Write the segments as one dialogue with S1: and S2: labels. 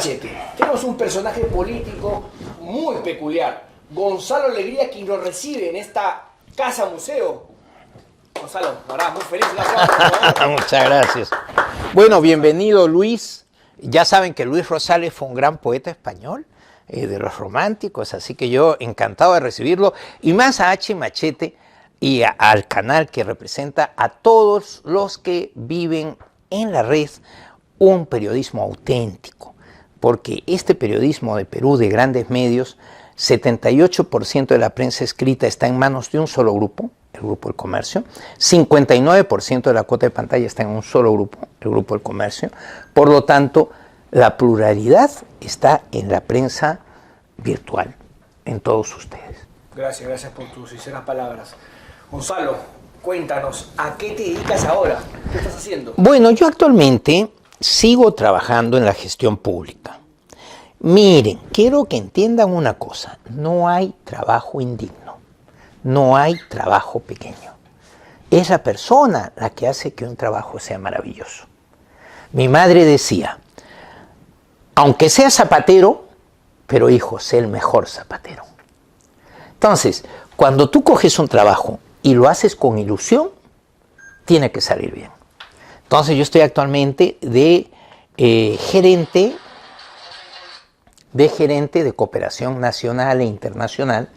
S1: Machete. Tenemos un personaje político muy peculiar, Gonzalo Alegría, quien nos recibe en esta casa museo. Gonzalo, la verdad, muy feliz.
S2: Muchas gracias. Bueno, bienvenido, Luis. Ya saben que Luis Rosales fue un gran poeta español, de los románticos, así que yo encantado de recibirlo, y más a H. Machete y al canal que representa a todos los que viven en la red un periodismo auténtico, porque este periodismo de Perú, de grandes medios, 78% de la prensa escrita está en manos de un solo grupo, el Grupo del Comercio, 59% de la cuota de pantalla está en un solo grupo, el Grupo del Comercio. Por lo tanto, la pluralidad está en la prensa virtual, en todos ustedes.
S1: Gracias por tus sinceras palabras. Gonzalo, cuéntanos, ¿a qué te dedicas ahora? ¿Qué estás haciendo?
S2: Bueno, yo actualmente sigo trabajando en la gestión pública. Miren, quiero que entiendan una cosa, no hay trabajo indigno, no hay trabajo pequeño. Es la persona la que hace que un trabajo sea maravilloso. Mi madre decía, aunque sea zapatero, pero hijo, sé el mejor zapatero. Entonces, cuando tú coges un trabajo y lo haces con ilusión, tiene que salir bien. Entonces yo estoy actualmente de gerente de cooperación nacional e internacional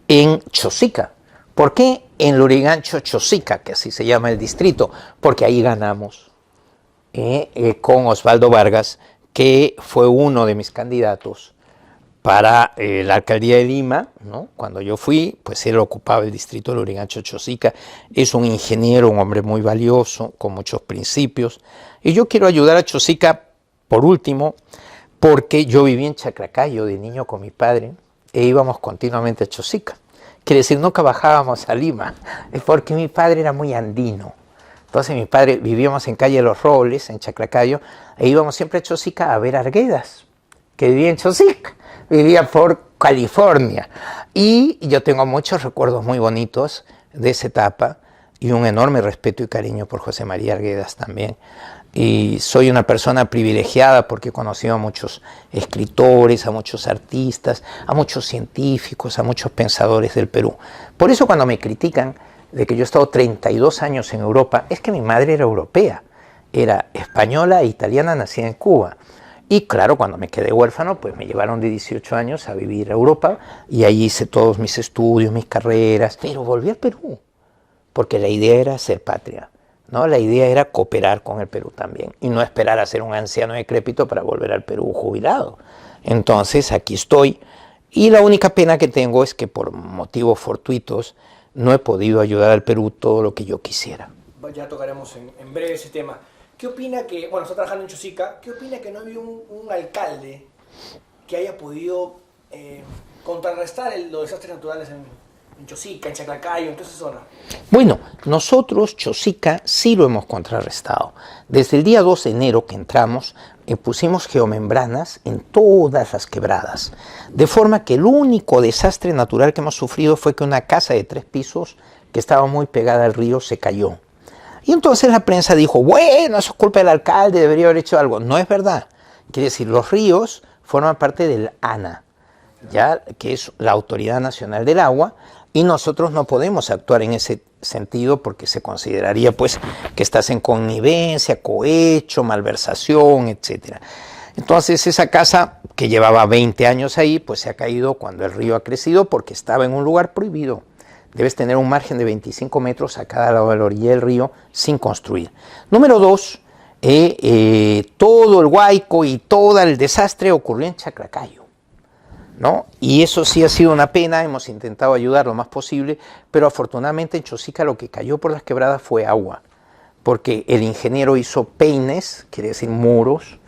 S2: en Chosica. ¿Por qué en Lurigancho, Chosica, que así se llama el distrito? Porque ahí ganamos con Osvaldo Vargas, que fue uno de mis candidatos para la alcaldía de Lima, ¿no? Cuando yo fui, pues él ocupaba el distrito de Lurigancho, Chosica. Es un ingeniero, un hombre muy valioso, con muchos principios. Y yo quiero ayudar a Chosica, por último, porque yo viví en Chaclacayo de niño con mi padre e íbamos continuamente a Chosica. Quiere decir, nunca bajábamos a Lima, porque mi padre era muy andino. Entonces mi padre, vivíamos en calle Los Robles, en Chaclacayo, e íbamos siempre a Chosica a ver a Arguedas, que vivía en Chosica, vivía por California. Y yo tengo muchos recuerdos muy bonitos de esa etapa y un enorme respeto y cariño por José María Arguedas también. Y soy una persona privilegiada porque he conocido a muchos escritores, a muchos artistas, a muchos científicos, a muchos pensadores del Perú. Por eso cuando me critican de que yo he estado 32 años en Europa, es que mi madre era europea, era española e italiana, nacida en Cuba. Y claro, cuando me quedé huérfano, pues me llevaron de 18 años a vivir a Europa y ahí hice todos mis estudios, mis carreras, pero volví al Perú, porque la idea era ser patria, ¿no? La idea era cooperar con el Perú también y no esperar a ser un anciano decrépito para volver al Perú jubilado. Entonces aquí estoy y la única pena que tengo es que por motivos fortuitos no he podido ayudar al Perú todo lo que yo quisiera.
S1: Ya tocaremos en breve ese tema. ¿Qué opina que, bueno, está trabajando en Chosica, qué opina que no había un alcalde que haya podido contrarrestar los desastres naturales en Chosica, en Chaclacayo, en toda esa zona?
S2: Bueno, nosotros, Chosica, sí lo hemos contrarrestado. Desde el día 2 de enero que entramos, pusimos geomembranas en todas las quebradas, de forma que el único desastre natural que hemos sufrido fue que una casa de 3 pisos que estaba muy pegada al río se cayó. Y entonces la prensa dijo, bueno, eso es culpa del alcalde, debería haber hecho algo. No es verdad. Quiere decir, los ríos forman parte del ANA, ¿ya? Que es la Autoridad Nacional del Agua, y nosotros no podemos actuar en ese sentido porque se consideraría pues que estás en connivencia, cohecho, malversación, etc. Entonces esa casa que llevaba 20 años ahí, pues se ha caído cuando el río ha crecido porque estaba en un lugar prohibido. Debes tener un margen de 25 metros a cada lado de la orilla del río sin construir. Número 2, todo el huaico y todo el desastre ocurrió en Chaclacayo, ¿no? Y eso sí ha sido una pena, hemos intentado ayudar lo más posible, pero afortunadamente en Chosica lo que cayó por las quebradas fue agua, porque el ingeniero hizo peines, quiere decir muros,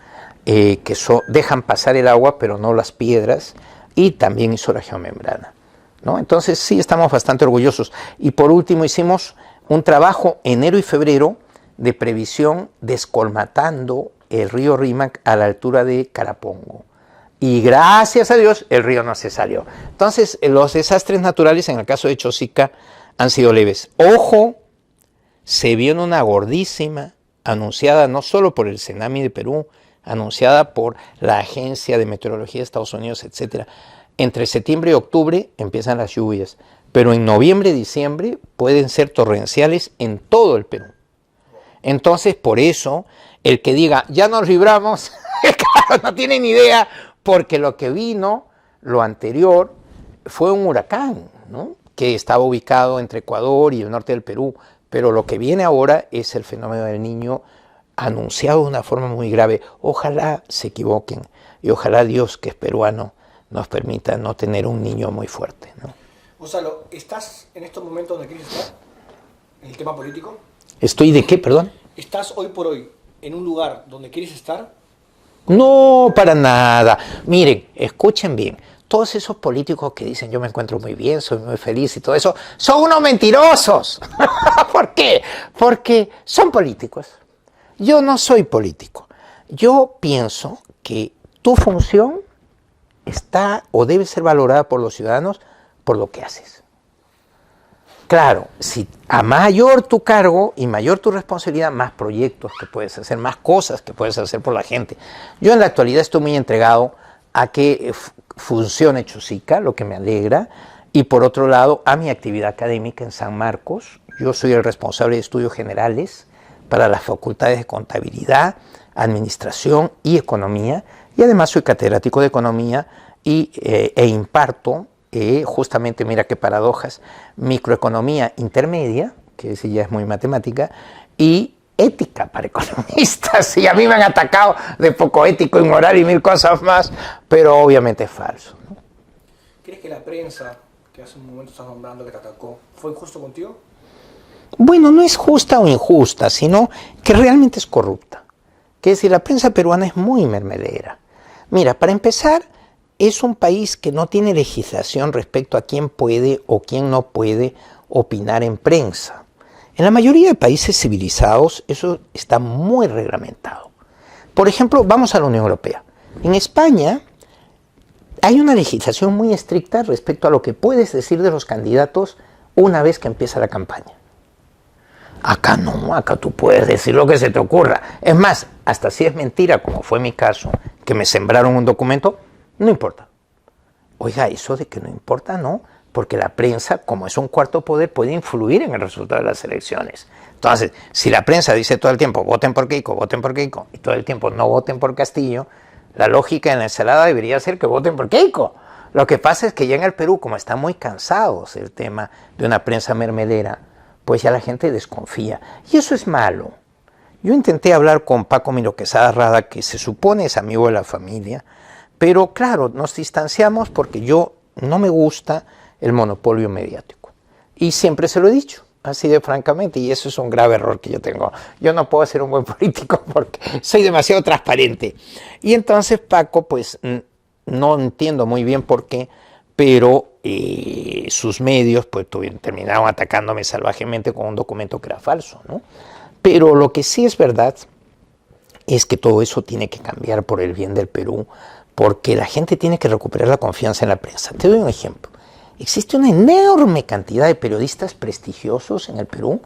S2: que dejan pasar el agua pero no las piedras, y también hizo la geomembrana, ¿no? Entonces sí estamos bastante orgullosos. Y por último hicimos un trabajo enero y febrero de previsión descolmatando el río Rímac a la altura de Carapongo. Y gracias a Dios el río no se salió. Entonces los desastres naturales en el caso de Chosica han sido leves. Ojo, se vio una gordísima anunciada no solo por el Senami de Perú, anunciada por la Agencia de Meteorología de Estados Unidos, etc. Entre septiembre y octubre empiezan las lluvias, pero en noviembre y diciembre pueden ser torrenciales en todo el Perú. Entonces, por eso, el que diga, ya nos libramos, claro, no tiene ni idea, porque lo que vino, lo anterior, fue un huracán, ¿no?, que estaba ubicado entre Ecuador y el norte del Perú, pero lo que viene ahora es el fenómeno del Niño anunciado de una forma muy grave. Ojalá se equivoquen y ojalá Dios, que es peruano, nos permita no tener un niño muy fuerte, ¿no?
S1: Gonzalo, ¿estás en estos momentos donde quieres estar? ¿En el tema político?
S2: ¿Estoy de qué, perdón?
S1: ¿Estás hoy por hoy en un lugar donde quieres estar?
S2: No, para nada. Miren, escuchen bien. Todos esos políticos que dicen yo me encuentro muy bien, soy muy feliz y todo eso, son unos mentirosos. ¿Por qué? Porque son políticos. Yo no soy político. Yo pienso que tu función está o debe ser valorada por los ciudadanos por lo que haces. Claro, si a mayor tu cargo y mayor tu responsabilidad, más proyectos que puedes hacer, más cosas que puedes hacer por la gente. Yo en la actualidad estoy muy entregado a que funcione Chosica, lo que me alegra, y por otro lado a mi actividad académica en San Marcos. Yo soy el responsable de estudios generales para las facultades de contabilidad, administración y economía, y además soy catedrático de economía e imparto justamente, mira qué paradojas, microeconomía intermedia, que ese ya es muy matemática, y ética para economistas, y a mí me han atacado de poco ético, inmoral y mil cosas más, pero obviamente es falso, ¿no?
S1: ¿Crees que la prensa, que hace un momento estás nombrando, que te atacó, fue injusto contigo?
S2: Bueno, no es justa o injusta, sino que realmente es corrupta. Que es decir, la prensa peruana es muy mermelera. Mira, para empezar, es un país que no tiene legislación respecto a quién puede o quién no puede opinar en prensa. En la mayoría de países civilizados eso está muy reglamentado. Por ejemplo, vamos a la Unión Europea. En España hay una legislación muy estricta respecto a lo que puedes decir de los candidatos una vez que empieza la campaña. Acá no, acá tú puedes decir lo que se te ocurra. Es más, hasta si es mentira, como fue mi caso, que me sembraron un documento, no importa. Oiga, eso de que no importa, no, porque la prensa, como es un cuarto poder, puede influir en el resultado de las elecciones. Entonces, si la prensa dice todo el tiempo, voten por Keiko, y todo el tiempo no voten por Castillo, la lógica en la ensalada debería ser que voten por Keiko. Lo que pasa es que ya en el Perú, como están muy cansados del tema de una prensa mermelera, pues ya la gente desconfía. Y eso es malo. Yo intenté hablar con Paco Miro Quesada Rada, que se supone es amigo de la familia, pero claro, nos distanciamos porque yo no me gusta el monopolio mediático. Y siempre se lo he dicho, así de francamente, y eso es un grave error que yo tengo. Yo no puedo ser un buen político porque soy demasiado transparente. Y entonces Paco, pues no entiendo muy bien por qué, pero sus medios pues terminaron atacándome salvajemente con un documento que era falso, ¿no? Pero lo que sí es verdad es que todo eso tiene que cambiar por el bien del Perú, porque la gente tiene que recuperar la confianza en la prensa. Te doy un ejemplo. Existe una enorme cantidad de periodistas prestigiosos en el Perú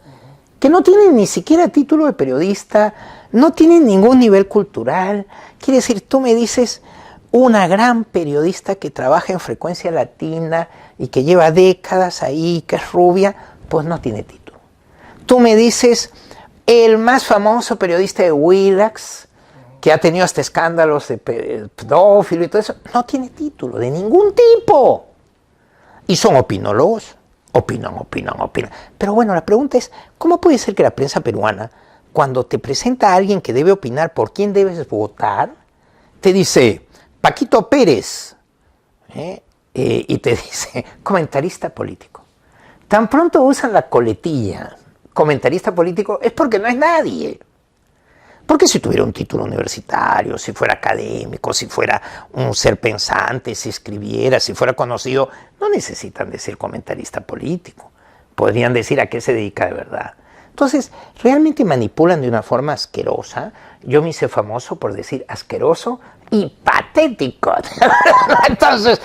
S2: que no tienen ni siquiera título de periodista, no tienen ningún nivel cultural. Quiere decir, tú me dices una gran periodista que trabaja en Frecuencia Latina y que lleva décadas ahí, que es rubia, pues no tiene título. Tú me dices el más famoso periodista de Willax, que ha tenido hasta escándalos de pedófilo y todo eso, no tiene título de ningún tipo. Y son opinólogos, opinan. Pero bueno, la pregunta es, ¿cómo puede ser que la prensa peruana, cuando te presenta a alguien que debe opinar por quién debes votar, te dice Paquito Pérez, y te dice comentarista político? Tan pronto usan la coletilla comentarista político es porque no es nadie. Porque si tuviera un título universitario, si fuera académico, si fuera un ser pensante, si escribiera, si fuera conocido, no necesitan decir comentarista político. Podrían decir a qué se dedica de verdad. Entonces, realmente manipulan de una forma asquerosa. Yo me hice famoso por decir asqueroso y patético. Entonces,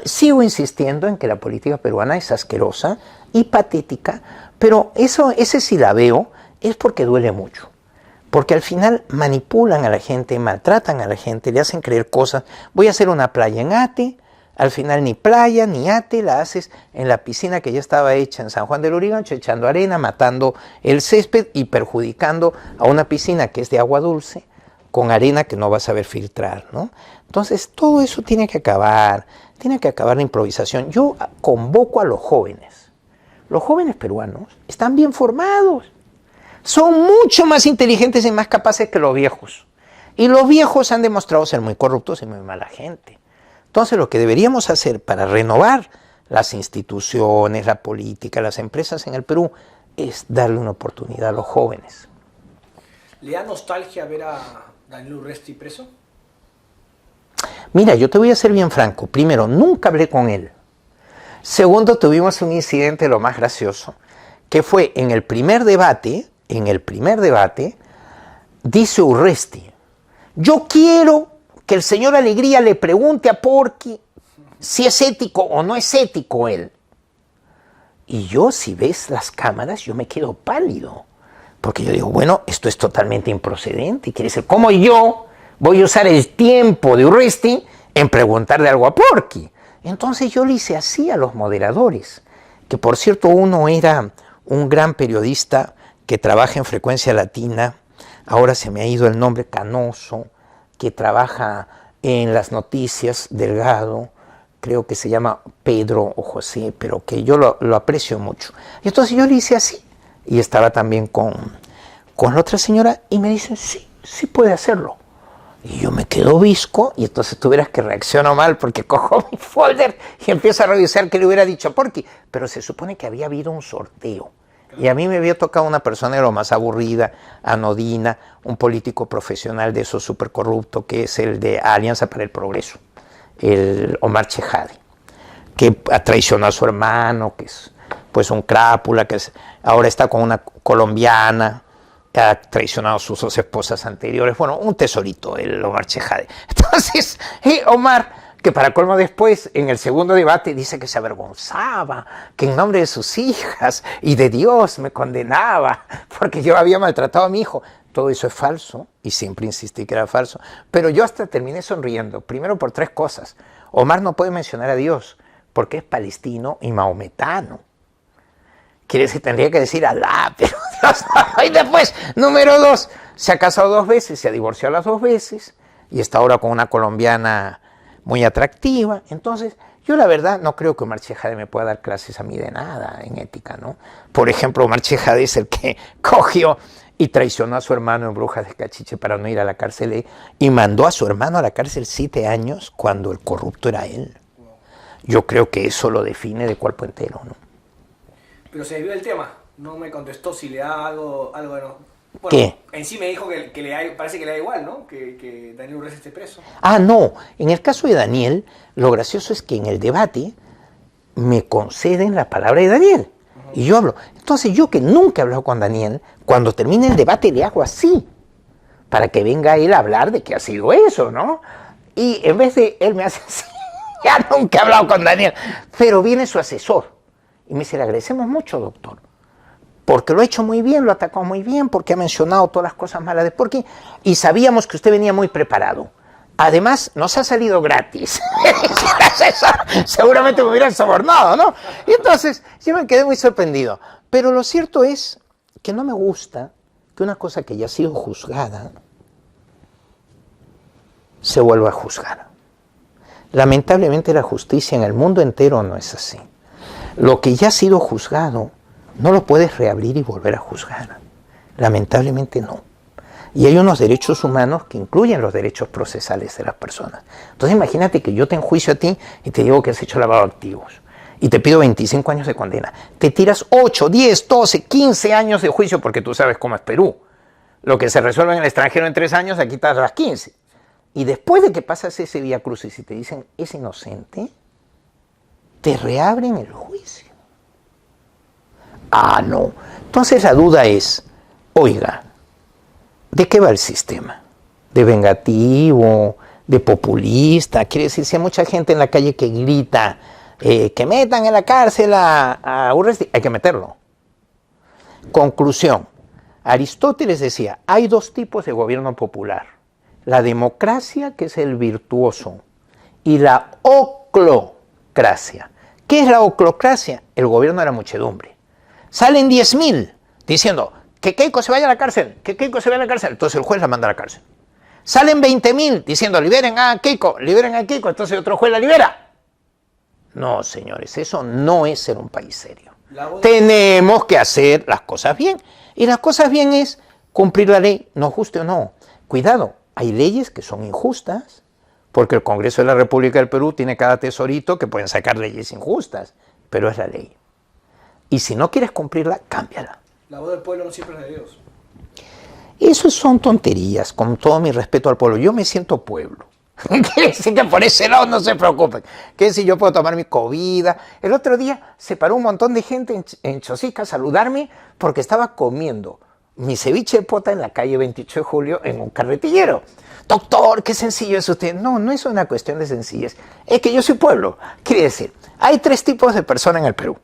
S2: sigo insistiendo en que la política peruana es asquerosa y patética, pero ese sí la veo, es porque duele mucho. Porque al final manipulan a la gente, maltratan a la gente, le hacen creer cosas. Voy a hacer una playa en Ate, al final ni playa ni Ate, la haces en la piscina que ya estaba hecha en San Juan del Lurigancho, echando arena, matando el césped y perjudicando a una piscina que es de agua dulce, con arena que no vas a saber filtrar, ¿no? Entonces todo eso tiene que acabar la improvisación. Yo convoco a los jóvenes peruanos están bien formados, son mucho más inteligentes y más capaces que los viejos. Y los viejos han demostrado ser muy corruptos y muy mala gente. Entonces lo que deberíamos hacer para renovar las instituciones, la política, las empresas en el Perú, es darle una oportunidad a los jóvenes.
S1: ¿Le da nostalgia ver a Daniel Urresti preso?
S2: Mira, yo te voy a ser bien franco. Primero, nunca hablé con él. Segundo, tuvimos un incidente, lo más gracioso, que fue en el primer debate, dice Urresti, yo quiero que el señor Alegría le pregunte a Porky si es ético o no es ético él. Y yo, si ves las cámaras, yo me quedo pálido. Porque yo digo, bueno, esto es totalmente improcedente. Quiere decir, ¿cómo yo voy a usar el tiempo de Urresti en preguntarle algo a Porky? Entonces yo le hice así a los moderadores. Que por cierto, uno era un gran periodista que trabaja en Frecuencia Latina. Ahora se me ha ido el nombre, Canoso, que trabaja en las noticias, Delgado, creo que se llama Pedro o José, pero que yo lo aprecio mucho. Y entonces yo le hice así, y estaba también con la otra señora, y me dice, sí puede hacerlo. Y yo me quedo visco, y entonces tú verás que reacciono mal, porque cojo mi folder y empiezo a revisar qué le hubiera dicho a Porky. Pero se supone que había habido un sorteo. Y a mí me había tocado una persona de lo más aburrida, anodina, un político profesional de esos súper corrupto, que es el de Alianza para el Progreso, el Omar Chejade, que traicionó a su hermano, que es pues un crápula, que ahora está con una colombiana, ha traicionado a sus dos esposas anteriores, bueno, un tesorito, el Omar Chejade. Entonces, Omar, que para colmo después, en el segundo debate, dice que se avergonzaba, que en nombre de sus hijas y de Dios me condenaba, porque yo había maltratado a mi hijo. Todo eso es falso, y siempre insistí que era falso, pero yo hasta terminé sonriendo, primero por tres cosas. Omar no puede mencionar a Dios, porque es palestino y maometano. Quiere decir, tendría que decir Alá, pero Dios no. Y después, número dos, se ha casado 2 veces, se ha divorciado las 2 veces, y está ahora con una colombiana muy atractiva. Entonces, yo la verdad no creo que Omar Chejade me pueda dar clases a mí de nada en ética, ¿no? Por ejemplo, Omar Chejade es el que cogió y traicionó a su hermano en Brujas de Cachiche para no ir a la cárcel y mandó a su hermano a la cárcel 7 años cuando el corrupto era él. Yo creo que eso lo define de cuerpo entero, ¿no?
S1: Pero se desvió del tema. No me contestó si le da algo de no. Bueno,
S2: ¿qué?
S1: En sí me dijo que parece que le da igual, ¿no? Que Daniel Urresti esté preso.
S2: Ah, no. En el caso de Daniel, lo gracioso es que en el debate me conceden la palabra de Daniel. Y yo hablo. Entonces yo, que nunca he hablado con Daniel, cuando termine el debate le hago así, para que venga él a hablar de que ha sido eso, ¿no? Y en vez de él me hace así, ya nunca he hablado con Daniel. Pero viene su asesor y me dice, le agradecemos mucho, doctor, porque lo ha hecho muy bien, lo ha atacado muy bien, porque ha mencionado todas las cosas malas de Porky, y sabíamos que usted venía muy preparado. Además, nos ha salido gratis. Seguramente me hubieran sobornado, ¿no? Y entonces, yo me quedé muy sorprendido. Pero lo cierto es que no me gusta que una cosa que ya ha sido juzgada se vuelva a juzgar. Lamentablemente la justicia en el mundo entero no es así. Lo que ya ha sido juzgado no lo puedes reabrir y volver a juzgar. Lamentablemente no. Y hay unos derechos humanos que incluyen los derechos procesales de las personas. Entonces imagínate que yo te enjuicio a ti y te digo que has hecho lavado de activos. Y te pido 25 años de condena. Te tiras 8, 10, 12, 15 años de juicio porque tú sabes cómo es Perú. Lo que se resuelve en el extranjero en 3 años, aquí te das 15. Y después de que pasas ese vía crucis y te dicen es inocente, te reabren el juicio. Ah, no. Entonces la duda es, oiga, ¿de qué va el sistema? ¿De vengativo? ¿De populista? Quiere decir, si hay mucha gente en la calle que grita que metan en la cárcel a Urresti, hay que meterlo. Conclusión, Aristóteles decía, hay dos tipos de gobierno popular. La democracia, que es el virtuoso, y la oclocracia. ¿Qué es la oclocracia? El gobierno de la muchedumbre. Salen 10.000 diciendo que Keiko se vaya a la cárcel, que Keiko se vaya a la cárcel. Entonces el juez la manda a la cárcel. Salen 20.000 diciendo liberen a Keiko, entonces otro juez la libera. No, señores, eso no es ser un país serio. Tenemos que hacer las cosas bien. Y las cosas bien es cumplir la ley, nos guste o no. Cuidado, hay leyes que son injustas, porque el Congreso de la República del Perú tiene cada tesorito que pueden sacar leyes injustas, pero es la ley. Y si no quieres cumplirla, cámbiala.
S1: La voz del pueblo no siempre es de Dios.
S2: Eso son tonterías, con todo mi respeto al pueblo. Yo me siento pueblo. Quiere decir que por ese lado no se preocupen. Quiere decir, yo puedo tomar mi comida. El otro día se paró un montón de gente en Chosica a saludarme porque estaba comiendo mi ceviche de pota en la calle 28 de julio en un carretillero. Doctor, qué sencillo es usted. No, no es una cuestión de sencillez. Es que yo soy pueblo. Quiere decir, hay 3 tipos de personas en el Perú.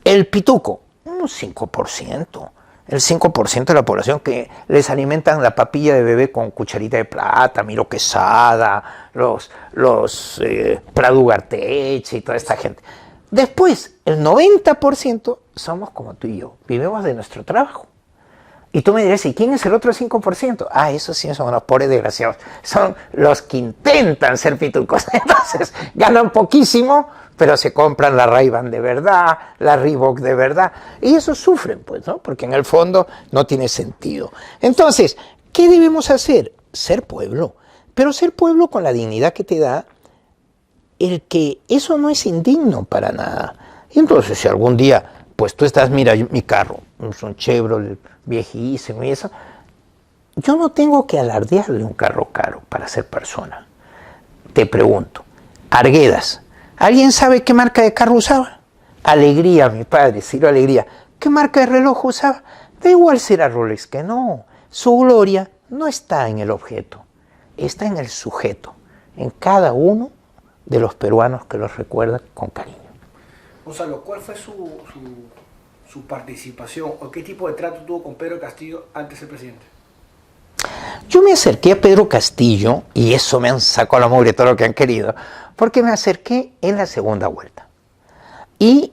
S2: El pituco, un 5%. El 5% de la población que les alimentan la papilla de bebé con cucharita de plata, Miro Quesada, los Prado Ugarteche y toda esta gente. Después, el 90% somos como tú y yo, vivimos de nuestro trabajo. Y tú me dirás, ¿y quién es el otro 5%? Ah, esos sí son los pobres desgraciados. Son los que intentan ser pitucos. Entonces, ganan poquísimo, pero se compran la Ray-Ban de verdad, la Reebok de verdad. Y esos sufren, pues, ¿no? Porque en el fondo no tiene sentido. Entonces, ¿qué debemos hacer? Ser pueblo. Pero ser pueblo con la dignidad que te da el que eso no es indigno para nada. Y entonces, si algún día, pues tú estás, mira, mi carro, es un Chevrolet viejísimo y eso, yo no tengo que alardearle un carro caro para ser persona. Te pregunto, Arguedas, ¿alguien sabe qué marca de carro usaba? Alegría, mi padre, Ciro Alegría. ¿Qué marca de reloj usaba? Da igual si era Rolex que no. Su gloria no está en el objeto, está en el sujeto, en cada uno de los peruanos que los recuerda con cariño.
S1: Gonzalo, ¿cuál fue su participación o qué tipo de trato tuvo con Pedro Castillo antes de ser presidente?
S2: Yo me acerqué a Pedro Castillo, y eso me han sacado la mugre todo lo que han querido, porque me acerqué en la segunda vuelta. Y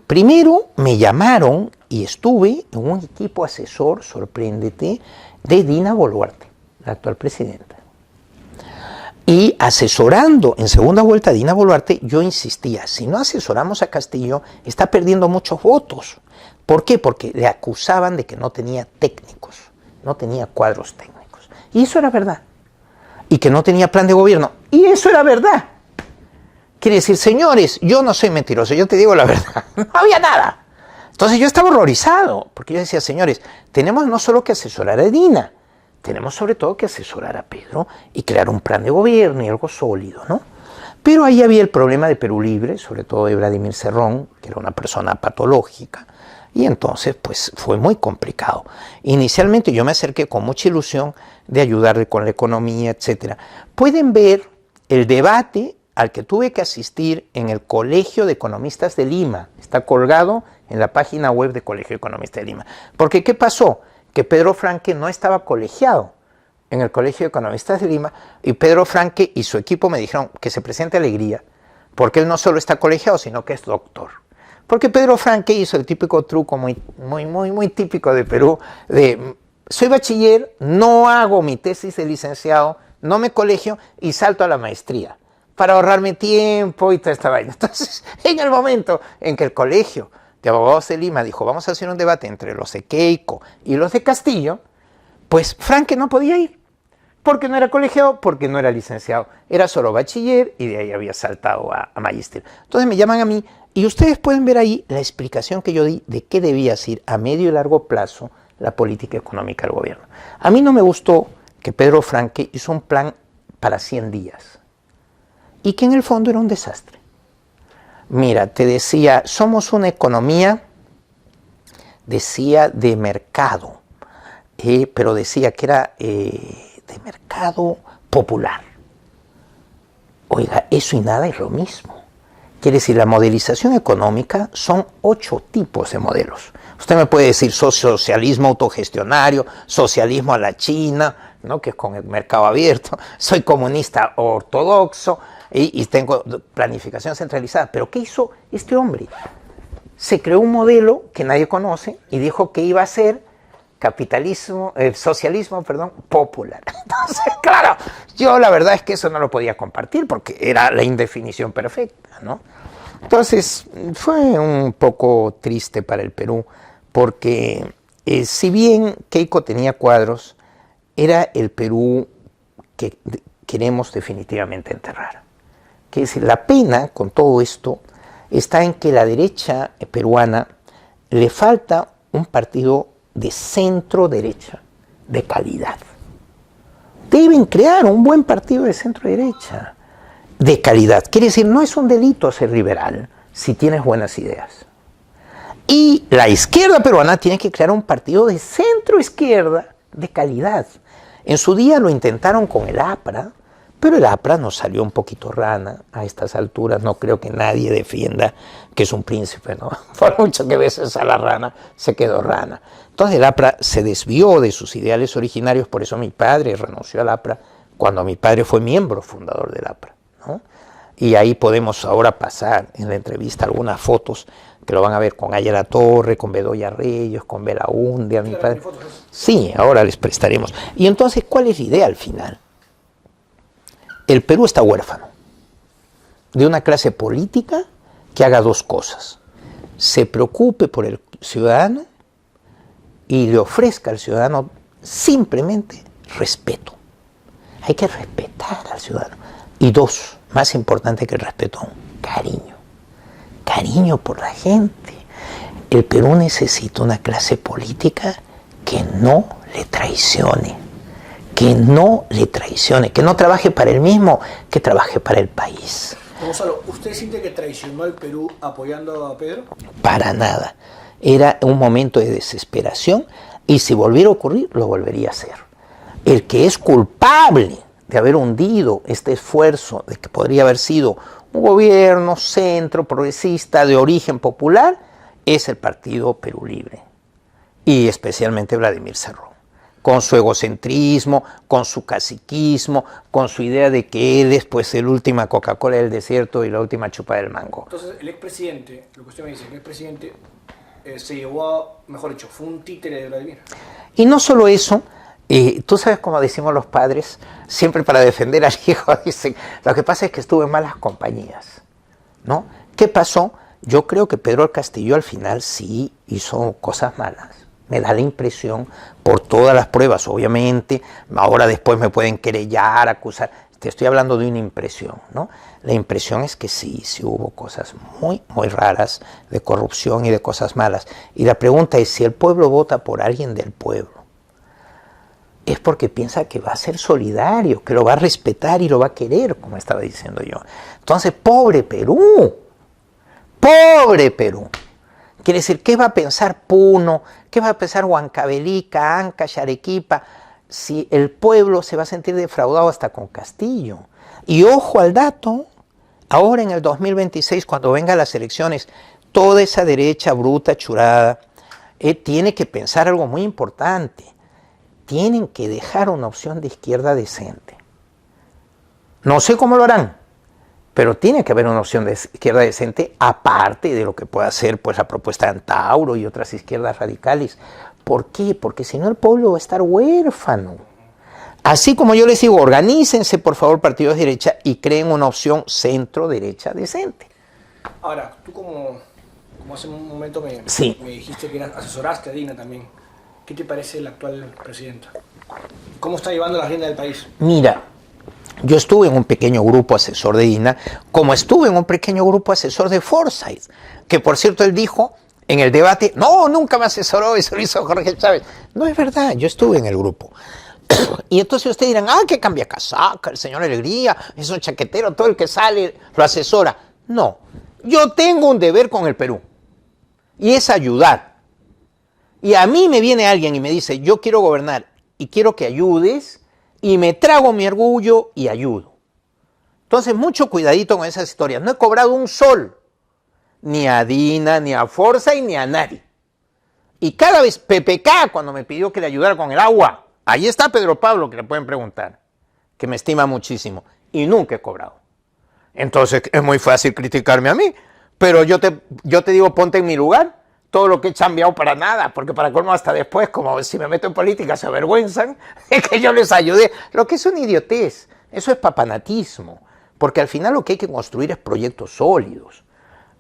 S2: primero me llamaron y estuve en un equipo asesor, sorpréndete, de Dina Boluarte, la actual presidenta. Y asesorando en segunda vuelta a Dina Boluarte, yo insistía, si no asesoramos a Castillo, está perdiendo muchos votos. ¿Por qué? Porque le acusaban de que no tenía técnicos, no tenía cuadros técnicos. Y eso era verdad. Y que no tenía plan de gobierno. Y eso era verdad. Quiere decir, señores, yo no soy mentiroso, yo te digo la verdad. No había nada. Entonces yo estaba horrorizado, porque yo decía, señores, tenemos no solo que asesorar a Dina, tenemos sobre todo que asesorar a Pedro y crear un plan de gobierno y algo sólido, ¿no? Pero ahí había el problema de Perú Libre, sobre todo de Vladimir Cerrón, que era una persona patológica, y entonces pues fue muy complicado. Inicialmente yo me acerqué con mucha ilusión de ayudarle con la economía, etc. Pueden ver el debate al que tuve que asistir en el Colegio de Economistas de Lima. Está colgado en la página web del Colegio de Economistas de Lima. Porque ¿qué pasó? Que Pedro Franque no estaba colegiado en el Colegio de Economistas de Lima, y Pedro Franque y su equipo me dijeron que se presente Alegría, porque él no solo está colegiado, sino que es doctor. Porque Pedro Franque hizo el típico truco muy típico de Perú, de soy bachiller, no hago mi tesis de licenciado, no me colegio y salto a la maestría, para ahorrarme tiempo y toda esta vaina. Entonces, en el momento en que el Colegio de Abogados de Lima dijo, vamos a hacer un debate entre los de Keiko y los de Castillo, pues Franque no podía ir, porque no era colegiado, porque no era licenciado, era solo bachiller y de ahí había saltado a magíster. Entonces me llaman a mí y ustedes pueden ver ahí la explicación que yo di de qué debía ser a medio y largo plazo la política económica del gobierno. A mí no me gustó que Pedro Franque hizo un plan para 100 días y que en el fondo era un desastre. Mira, te decía, somos una economía, decía, de mercado, pero decía que era de mercado popular. Oiga, eso y nada es lo mismo. Quiere decir, la modelización económica son 8 tipos de modelos. Usted me puede decir socialismo autogestionario, socialismo a la China, ¿no? Que es con el mercado abierto, soy comunista ortodoxo y tengo planificación centralizada. Pero ¿qué hizo este hombre? Se creó un modelo que nadie conoce y dijo que iba a ser socialismo popular. Entonces, claro, yo la verdad es que eso no lo podía compartir porque era la indefinición perfecta, ¿no? Entonces, fue un poco triste para el Perú porque si bien Keiko tenía cuadros, era el Perú que queremos definitivamente enterrar. Que es la pena con todo esto está en que la derecha peruana le falta un partido de centro derecha de calidad. Deben crear un buen partido de centro derecha de calidad. Quiere decir, no es un delito ser liberal si tienes buenas ideas. Y la izquierda peruana tiene que crear un partido de centro izquierda de calidad. En su día lo intentaron con el APRA, pero el APRA nos salió un poquito rana a estas alturas. No creo que nadie defienda que es un príncipe, ¿no? Por mucho que veces a la rana se quedó rana. Entonces el APRA se desvió de sus ideales originarios, por eso mi padre renunció al APRA cuando mi padre fue miembro fundador del APRA, ¿no? Y ahí podemos ahora pasar en la entrevista algunas fotos que lo van a ver con Ayala Torre, con Bedoya Reyes, con Belaúnde, a mi padre. Sí, ahora les prestaremos. Y entonces, ¿cuál es la idea al final? El Perú está huérfano de una clase política que haga 2 cosas. Se preocupe por el ciudadano y le ofrezca al ciudadano simplemente respeto. Hay que respetar al ciudadano. Y 2, más importante que el respeto aún, cariño. Cariño por la gente. El Perú necesita una clase política que no le traicione. Que no le traicione, que no trabaje para él mismo, que trabaje para el país.
S1: Gonzalo, ¿usted siente que traicionó al Perú apoyando a Pedro?
S2: Para nada. Era un momento de desesperación y si volviera a ocurrir, lo volvería a hacer. El que es culpable de haber hundido este esfuerzo, de que podría haber sido un gobierno centro progresista de origen popular, es el Partido Perú Libre y especialmente Vladimir Cerrón, con su egocentrismo, con su caciquismo, con su idea de que él es pues el última Coca-Cola del desierto y la última chupa del mango.
S1: Entonces el expresidente, lo que usted me dice, el expresidente se llevó a, mejor dicho, fue un títere de Vladimir.
S2: Y no solo eso, tú sabes cómo decimos los padres, siempre para defender al hijo, dicen, lo que pasa es que estuvo en malas compañías, ¿no? ¿Qué pasó? Yo creo que Pedro del Castillo al final sí hizo cosas malas. Me da la impresión, por todas las pruebas, obviamente, ahora después me pueden querellar, acusar, te estoy hablando de una impresión, ¿no? La impresión es que sí hubo cosas muy, muy raras de corrupción y de cosas malas. Y la pregunta es, si el pueblo vota por alguien del pueblo, es porque piensa que va a ser solidario, que lo va a respetar y lo va a querer, como estaba diciendo yo. Entonces, pobre Perú, pobre Perú. Quiere decir, ¿qué va a pensar Puno? ¿Qué va a pensar Huancavelica, Ancash, Arequipa? Si el pueblo se va a sentir defraudado hasta con Castillo. Y ojo al dato, ahora en el 2026, cuando vengan las elecciones, toda esa derecha bruta, churada, tiene que pensar algo muy importante. Tienen que dejar una opción de izquierda decente. No sé cómo lo harán, pero tiene que haber una opción de izquierda decente, aparte de lo que pueda ser pues, la propuesta de Antauro y otras izquierdas radicales. ¿Por qué? Porque si no el pueblo va a estar huérfano. Así como yo les digo, organícense por favor partidos de derecha y creen una opción centro-derecha decente.
S1: Ahora, tú como hace un momento me dijiste que asesoraste a Dina también. ¿Qué te parece la actual presidenta? ¿Cómo está llevando la agenda del país?
S2: Mira, yo estuve en un pequeño grupo asesor de Dina, como estuve en un pequeño grupo asesor de Forsyth, que por cierto él dijo en el debate, no, nunca me asesoró, eso lo hizo Jorge Chávez. No es verdad, yo estuve en el grupo. Y entonces ustedes dirán, que cambia casaca, el señor Alegría, es un chaquetero, todo el que sale lo asesora. No, yo tengo un deber con el Perú, y es ayudar. Y a mí me viene alguien y me dice, yo quiero gobernar y quiero que ayudes, y me trago mi orgullo y ayudo. Entonces, mucho cuidadito con esas historias. No he cobrado un sol, ni a Dina, ni a Forza y ni a nadie. Y cada vez, PPK, cuando me pidió que le ayudara con el agua, ahí está Pedro Pablo, que le pueden preguntar, que me estima muchísimo, y nunca he cobrado. Entonces, es muy fácil criticarme a mí, pero yo te digo, ponte en mi lugar, todo lo que he chambeado para nada, porque para colmo hasta después, como si me meto en política, se avergüenzan de que yo les ayude. Lo que es una idiotez, eso es papanatismo, porque al final lo que hay que construir es proyectos sólidos.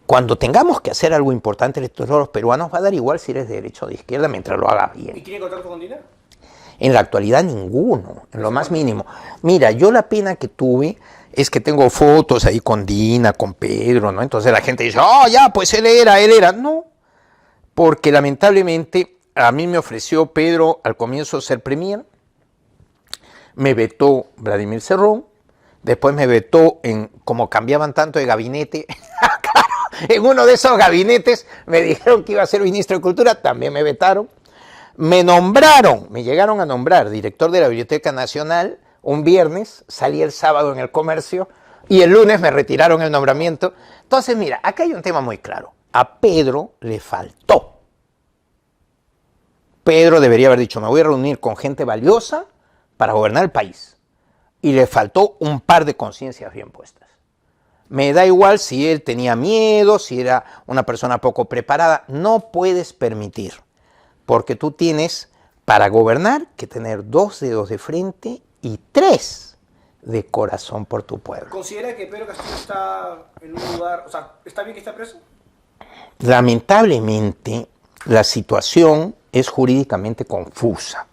S2: Cuando tengamos que hacer algo importante, los peruanos va a dar igual si eres de derecha o de izquierda mientras lo hagas bien.
S1: ¿Y tiene contacto con Dina?
S2: En la actualidad ninguno, en lo más mínimo. Mira, yo la pena que tuve es que tengo fotos ahí con Dina, con Pedro, ¿no? Entonces la gente dice, oh, ya, pues él era. No, porque lamentablemente a mí me ofreció Pedro al comienzo ser premier, me vetó Vladimir Cerrón, después me vetó como cambiaban tanto de gabinete, en uno de esos gabinetes me dijeron que iba a ser ministro de Cultura, también me vetaron. Me llegaron a nombrar director de la Biblioteca Nacional un viernes, salí el sábado en El Comercio y el lunes me retiraron el nombramiento. Entonces, mira, acá hay un tema muy claro. A Pedro le faltó. Pedro debería haber dicho, me voy a reunir con gente valiosa para gobernar el país. Y le faltó un par de conciencias bien puestas. Me da igual si él tenía miedo, si era una persona poco preparada. No puedes permitir, porque tú tienes para gobernar que tener 2 dedos de frente y 3 de corazón por tu pueblo.
S1: ¿Considera que Pedro Castillo está en un lugar, o sea, está bien que está preso?
S2: Lamentablemente, la situación es jurídicamente confusa.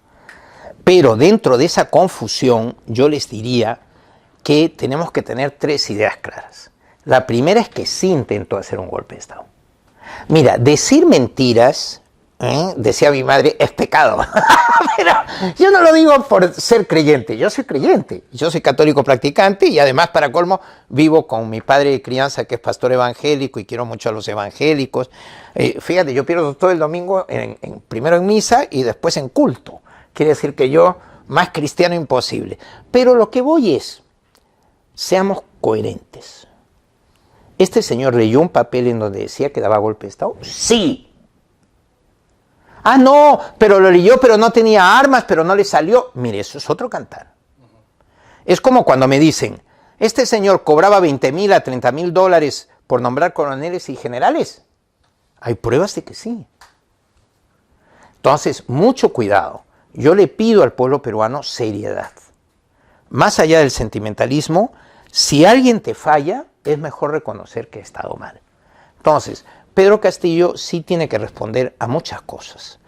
S2: Pero dentro de esa confusión, yo les diría que tenemos que tener 3 ideas claras. La primera es que sí intentó hacer un golpe de Estado. Mira, decir mentiras, decía mi madre, es pecado. Pero yo no lo digo por ser creyente, yo soy creyente, yo soy católico practicante y además, para colmo, vivo con mi padre de crianza que es pastor evangélico y quiero mucho a los evangélicos. Fíjate, yo pierdo todo el domingo primero en misa y después en culto. Quiere decir que yo, más cristiano imposible. Pero lo que voy es, seamos coherentes. ¿Este señor leyó un papel en donde decía que daba golpe de Estado? Sí. Ah, no, pero lo leyó, pero no tenía armas, pero no le salió. Mire, eso es otro cantar. Es como cuando me dicen, este señor cobraba 20,000 a 30,000 dólares por nombrar coroneles y generales. Hay pruebas de que sí. Entonces, mucho cuidado. Yo le pido al pueblo peruano seriedad. Más allá del sentimentalismo, si alguien te falla, es mejor reconocer que ha estado mal. Entonces, Pedro Castillo sí tiene que responder a muchas cosas.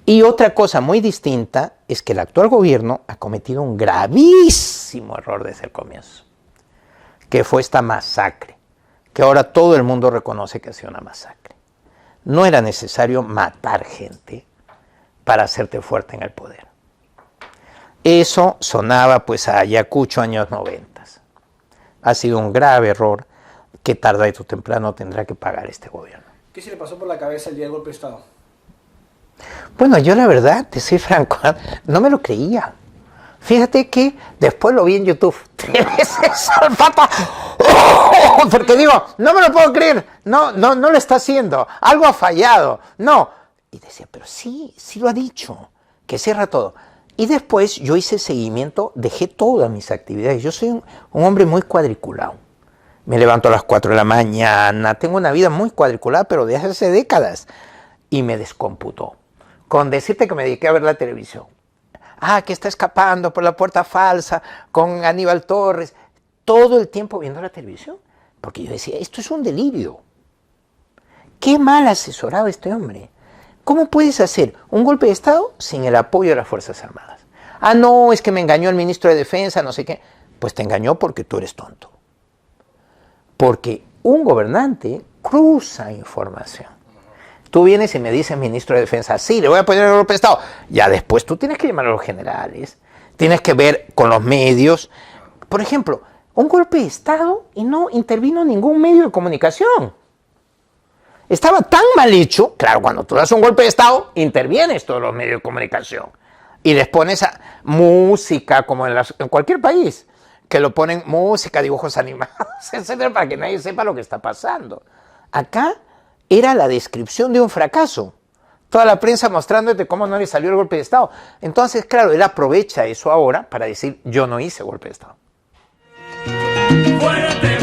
S2: Y otra cosa muy distinta es que el actual gobierno ha cometido un gravísimo error desde el comienzo, que fue esta masacre, que ahora todo el mundo reconoce que ha sido una masacre. No era necesario matar gente para hacerte fuerte en el poder. Eso sonaba pues a Ayacucho años 90. Ha sido un grave error que tarde o temprano tendrá que pagar este gobierno.
S1: ¿Qué se le pasó por la cabeza el día del golpe de Estado?
S2: Bueno, yo la verdad, te soy franco, no me lo creía. Fíjate que después lo vi en YouTube. Porque digo, no me lo puedo creer, no lo está haciendo, algo ha fallado, no. Y decía, pero sí lo ha dicho, que cierra todo. Y después yo hice seguimiento, dejé todas mis actividades. Yo soy un hombre muy cuadriculado. Me levanto a las 4 de la mañana, tengo una vida muy cuadriculada, pero de hace décadas. Y me descomputó. Con decirte que me dediqué a ver la televisión. Que está escapando por la puerta falsa con Aníbal Torres. Todo el tiempo viendo la televisión. Porque yo decía, esto es un delirio. Qué mal asesorado este hombre. ¿Cómo puedes hacer un golpe de Estado sin el apoyo de las Fuerzas Armadas? No, es que me engañó el ministro de Defensa, no sé qué. Pues te engañó porque tú eres tonto. Porque un gobernante cruza información. Tú vienes y me dices, ministro de Defensa, sí, le voy a poner el golpe de Estado. Ya después tú tienes que llamar a los generales, tienes que ver con los medios. Por ejemplo, un golpe de Estado y no intervino ningún medio de comunicación. Estaba tan mal hecho, claro, cuando tú das un golpe de Estado, intervienes todos los medios de comunicación y les pones música, como en cualquier país, que lo ponen música, dibujos animados, etcétera, para que nadie sepa lo que está pasando. Acá era la descripción de un fracaso. Toda la prensa mostrándote cómo no le salió el golpe de Estado. Entonces, claro, él aprovecha eso ahora para decir, yo no hice golpe de Estado.
S3: Fuerte.